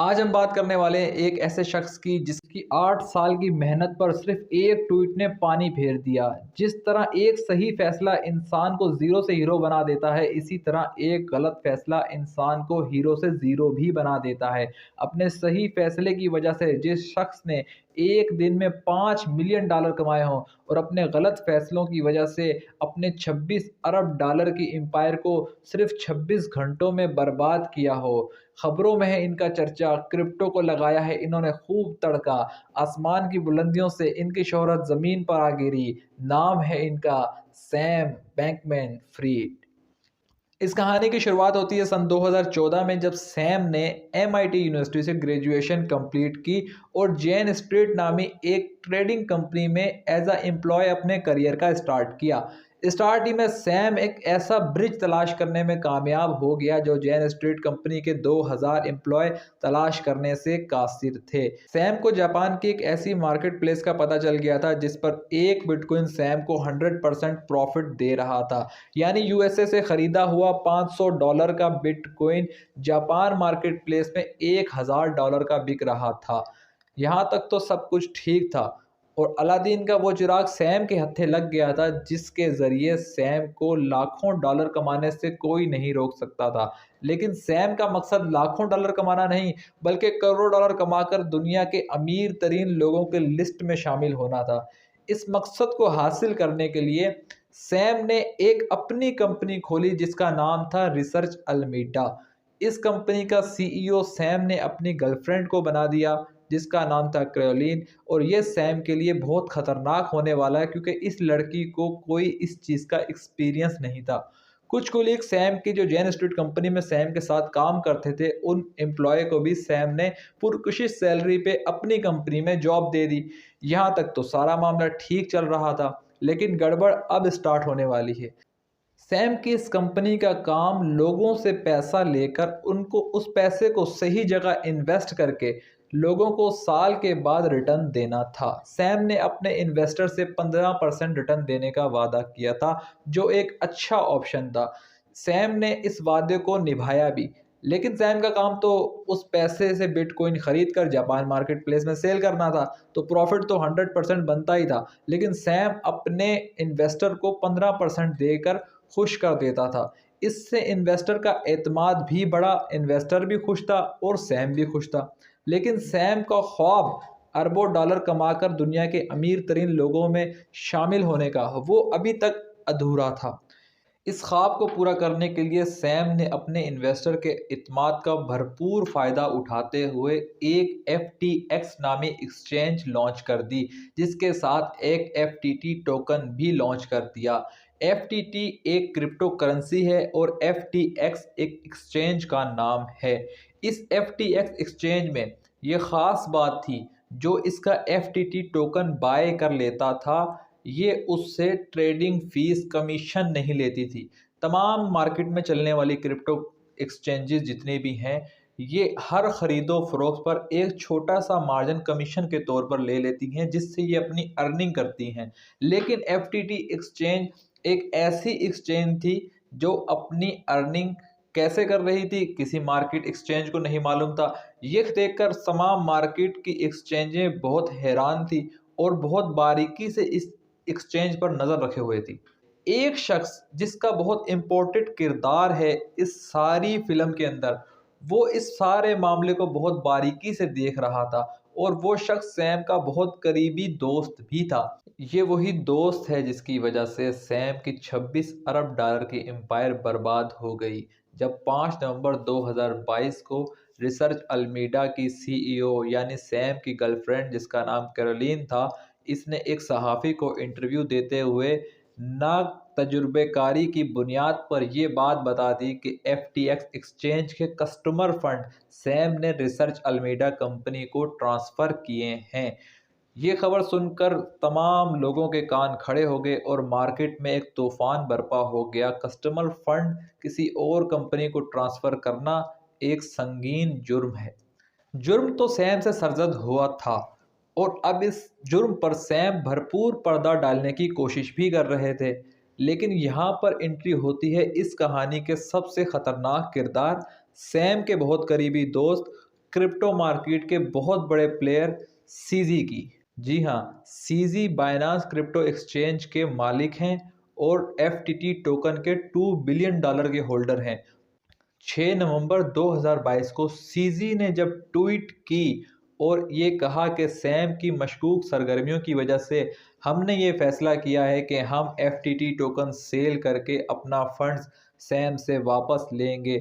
आज हम बात करने वाले हैं एक ऐसे शख्स की जिसकी 8 साल की मेहनत पर सिर्फ एक ट्वीट ने पानी फेर दिया। जिस तरह एक सही फैसला इंसान को ज़ीरो से हीरो बना देता है, इसी तरह एक गलत फैसला इंसान को हीरो से ज़ीरो भी बना देता है। अपने सही फैसले की वजह से जिस शख्स ने एक दिन में $5 मिलियन कमाए हों और अपने गलत फैसलों की वजह से अपने 26 अरब डॉलर की एम्पायर को सिर्फ 26 घंटों में बर्बाद किया हो। खबरों में है इनका चर्चा, क्रिप्टो को लगाया है इन्होंने खूब तड़का, आसमान की बुलंदियों से इनकी शोहरत ज़मीन पर आ गिरी। नाम है इनका सैम बैंकमैन फ्रीड। इस कहानी की शुरुआत होती है सन 2014 में, जब सैम ने MIT यूनिवर्सिटी से ग्रेजुएशन कंप्लीट की और जेन स्ट्रीट नामी एक ट्रेडिंग कंपनी में एज अ एम्प्लॉय अपने करियर का स्टार्ट किया। स्टार्ट ही में सैम एक ऐसा ब्रिज तलाश करने में कामयाब हो गया जो जेन स्ट्रीट कंपनी के 2000 एम्प्लॉय तलाश करने से कासिर थे। सैम को जापान की एक ऐसी मार्केट प्लेस का पता चल गया था जिस पर एक बिटकॉइन सैम को 100% प्रॉफिट दे रहा था। यानी यूएसए से खरीदा हुआ $500 का बिटकॉइन जापान मार्केट प्लेस में $1000 का बिक रहा था। यहाँ तक तो सब कुछ ठीक था और अलादीन का वो चिराग सैम के हत्थे लग गया था, जिसके ज़रिए सैम को लाखों डॉलर कमाने से कोई नहीं रोक सकता था। लेकिन सैम का मकसद लाखों डॉलर कमाना नहीं, बल्कि करोड़ों डॉलर कमाकर दुनिया के अमीर तरीन लोगों के लिस्ट में शामिल होना था। इस मकसद को हासिल करने के लिए सैम ने एक अपनी कंपनी खोली जिसका नाम था रिसर्च अल्मीडा। इस कंपनी का CEO सैम ने अपनी गर्लफ्रेंड को बना दिया जिसका नाम था कैरोलिन, और ये सैम के लिए बहुत ख़तरनाक होने वाला है क्योंकि इस लड़की को कोई इस चीज़ का एक्सपीरियंस नहीं था। कुछ कोलीग सैम की जो जेन स्ट्रीट कंपनी में सैम के साथ काम करते थे, उन एम्प्लॉय को भी सैम ने पुरकशिश सैलरी पे अपनी कंपनी में जॉब दे दी। यहाँ तक तो सारा मामला ठीक चल रहा था, लेकिन गड़बड़ अब स्टार्ट होने वाली है। सैम की इस कंपनी का काम लोगों से पैसा लेकर उनको उस पैसे को सही जगह इन्वेस्ट करके लोगों को साल के बाद रिटर्न देना था। सैम ने अपने इन्वेस्टर से 15% रिटर्न देने का वादा किया था, जो एक अच्छा ऑप्शन था। सैम ने इस वादे को निभाया भी, लेकिन सैम का काम तो उस पैसे से बिटकॉइन खरीद कर जापान मार्केट प्लेस में सेल करना था, तो प्रॉफिट तो 100% बनता ही था। लेकिन सैम अपने इन्वेस्टर को 15% देकर खुश कर देता था। इससे इन्वेस्टर का एतमाद भी बढ़ा, इन्वेस्टर भी खुश था और सैम भी खुश था। लेकिन सैम का ख्वाब अरबों डॉलर कमाकर दुनिया के अमीर तरीन लोगों में शामिल होने का, वो अभी तक अधूरा था। इस ख्वाब को पूरा करने के लिए सैम ने अपने इन्वेस्टर के इत्मीनान का भरपूर फ़ायदा उठाते हुए एक FTX नामी एक्सचेंज लॉन्च कर दी, जिसके साथ एक FTT टोकन भी लॉन्च कर दिया। FTT एक क्रिप्टो करेंसी है और FTX एक एक्सचेंज का नाम है। इस FTX एक्सचेंज में ये ख़ास बात थी, जो इसका FTT टोकन बाय कर लेता था ये उससे ट्रेडिंग फीस कमीशन नहीं लेती थी। तमाम मार्केट में चलने वाली क्रिप्टो एक्सचेंजेस जितने भी हैं, ये हर ख़रीदो फरोख्त पर एक छोटा सा मार्जिन कमीशन के तौर पर ले लेती हैं, जिससे ये अपनी अर्निंग करती हैं। लेकिन FTT एक्सचेंज एक ऐसी एक्सचेंज थी जो अपनी अर्निंग कैसे कर रही थी, किसी मार्केट एक्सचेंज को नहीं मालूम था। ये देखकर तमाम मार्केट की एक्सचेंजें बहुत हैरान थी और बहुत बारीकी से इस एक्सचेंज पर नज़र रखे हुए थी। एक शख्स जिसका बहुत इम्पोर्टेंट किरदार है इस सारी फिल्म के अंदर, वो इस सारे मामले को बहुत बारीकी से देख रहा था और वो शख्स सैम का बहुत करीबी दोस्त भी था। ये वही दोस्त है जिसकी वजह से सैम की 26 अरब डॉलर की एम्पायर बर्बाद हो गई, जब 5 नवंबर 2022 को रिसर्च अल्मीडा की CEO यानी सैम की गर्लफ्रेंड जिसका नाम कैरोलिन था, इसने एक सहाफ़ी को इंटरव्यू देते हुए ना तजुर्बेकारी की बुनियाद पर यह बात बता दी कि FTX एक्सचेंज के कस्टमर फंड सैम ने रिसर्च अल्मीडा कंपनी को ट्रांसफ़र किए हैं। ये खबर सुनकर तमाम लोगों के कान खड़े हो गए और मार्केट में एक तूफान बर्पा हो गया। कस्टमर फंड किसी और कंपनी को ट्रांसफ़र करना एक संगीन जुर्म है। जुर्म तो सैम से सरजद हुआ था और अब इस जुर्म पर सैम भरपूर पर्दा डालने की कोशिश भी कर रहे थे। लेकिन यहाँ पर एंट्री होती है इस कहानी के सबसे ख़तरनाक किरदार, सैम के बहुत करीबी दोस्त क्रिप्टो मार्केट के बहुत बड़े प्लेयर सीजी की। जी हाँ, सीजी बाइनांस क्रिप्टो एक्सचेंज के मालिक हैं और एफटीटी टोकन के $2 बिलियन के होल्डर हैं। 6 नवंबर 2022 को सीजी ने जब ट्वीट की और ये कहा कि सैम की मशकूक सरगर्मियों की वजह से हमने ये फैसला किया है कि हम एफटीटी टोकन सेल करके अपना फंड्स सैम से वापस लेंगे।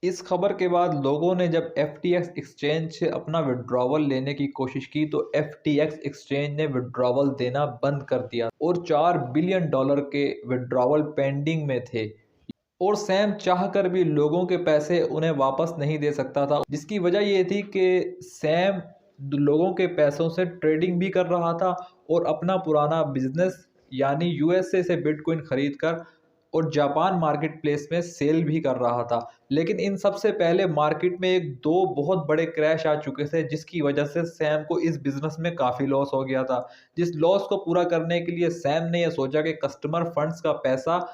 इस खबर के बाद लोगों ने जब एफटीएक्स एक्सचेंज से अपना विड्रॉवल लेने की कोशिश की तो एफटीएक्स एक्सचेंज ने विड्रॉवल देना बंद कर दिया और $4 बिलियन के विड्रॉवल पेंडिंग में थे। और सैम चाहकर भी लोगों के पैसे उन्हें वापस नहीं दे सकता था, जिसकी वजह ये थी कि सैम लोगों के पैसों से ट्रेडिंग भी कर रहा था और अपना पुराना बिजनेस यानी यूएसए से बिटकॉइन खरीद कर और जापान मार्केट प्लेस में सेल भी कर रहा था। लेकिन इन सबसे पहले मार्केट में एक दो बहुत बड़े क्रैश आ चुके थे, जिसकी वजह से सैम को इस बिजनेस में काफ़ी लॉस हो गया था। जिस लॉस को पूरा करने के लिए सैम ने यह सोचा कि कस्टमर फंड्स का पैसा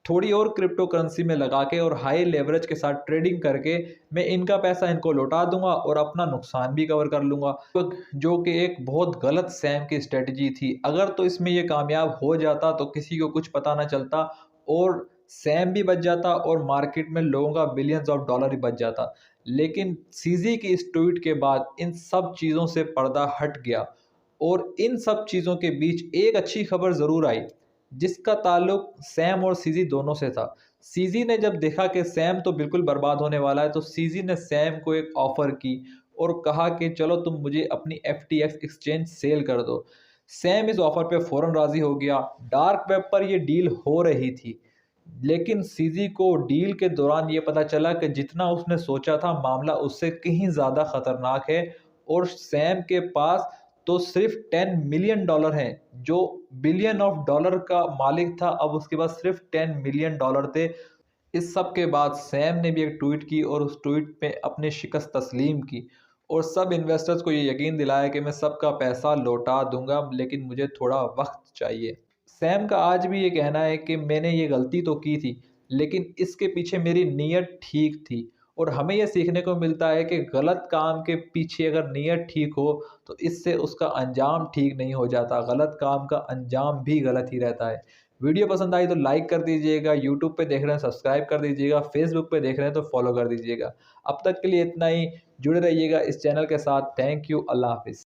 थोड़ी और क्रिप्टो करेंसी में लगा के और हाई लेवरेज के साथ ट्रेडिंग करके मैं इनका पैसा इनको लौटा दूंगा और अपना नुकसान भी कवर कर लूंगा, जो कि एक बहुत गलत सैम की स्ट्रेटजी थी। अगर तो इसमें ये कामयाब हो जाता तो किसी को कुछ पता ना चलता और सैम भी बच जाता और मार्केट में लोगों का बिलियंस ऑफ डॉलर ही बच जाता। लेकिन सीजी की इस ट्वीट के बाद इन सब चीज़ों से पर्दा हट गया और इन सब चीज़ों के बीच एक अच्छी खबर ज़रूर आई, जिसका ताल्लुक सैम और सीजी दोनों से था। सीजी ने जब देखा कि सैम तो बिल्कुल बर्बाद होने वाला है तो सीजी ने सैम को एक ऑफर की और कहा कि चलो तुम मुझे अपनी एफटीएक्स एक्सचेंज सेल कर दो। सैम इस ऑफर पे फ़ौरन राज़ी हो गया। डार्क वेब पर यह डील हो रही थी, लेकिन सीजी को डील के दौरान ये पता चला कि जितना उसने सोचा था मामला उससे कहीं ज़्यादा ख़तरनाक है और सैम के पास तो सिर्फ $10 मिलियन हैं। जो बिलियन ऑफ डॉलर का मालिक था अब उसके पास सिर्फ $10 मिलियन थे। इस सब के बाद सैम ने भी एक ट्वीट की और उस ट्वीट पे अपनी शिकस्त तस्लीम की और सब इन्वेस्टर्स को ये यकीन दिलाया कि मैं सबका पैसा लौटा दूंगा, लेकिन मुझे थोड़ा वक्त चाहिए। सैम का आज भी ये कहना है कि मैंने ये गलती तो की थी, लेकिन इसके पीछे मेरी नीयत ठीक थी। और हमें यह सीखने को मिलता है कि गलत काम के पीछे अगर नीयत ठीक हो तो इससे उसका अंजाम ठीक नहीं हो जाता, गलत काम का अंजाम भी गलत ही रहता है। वीडियो पसंद आई तो लाइक कर दीजिएगा, यूट्यूब पे देख रहे हैं सब्सक्राइब कर दीजिएगा, फेसबुक पे देख रहे हैं तो फॉलो कर दीजिएगा। अब तक के लिए इतना ही, जुड़े रहिएगा इस चैनल के साथ। थैंक यू, अल्लाह हाफिज़।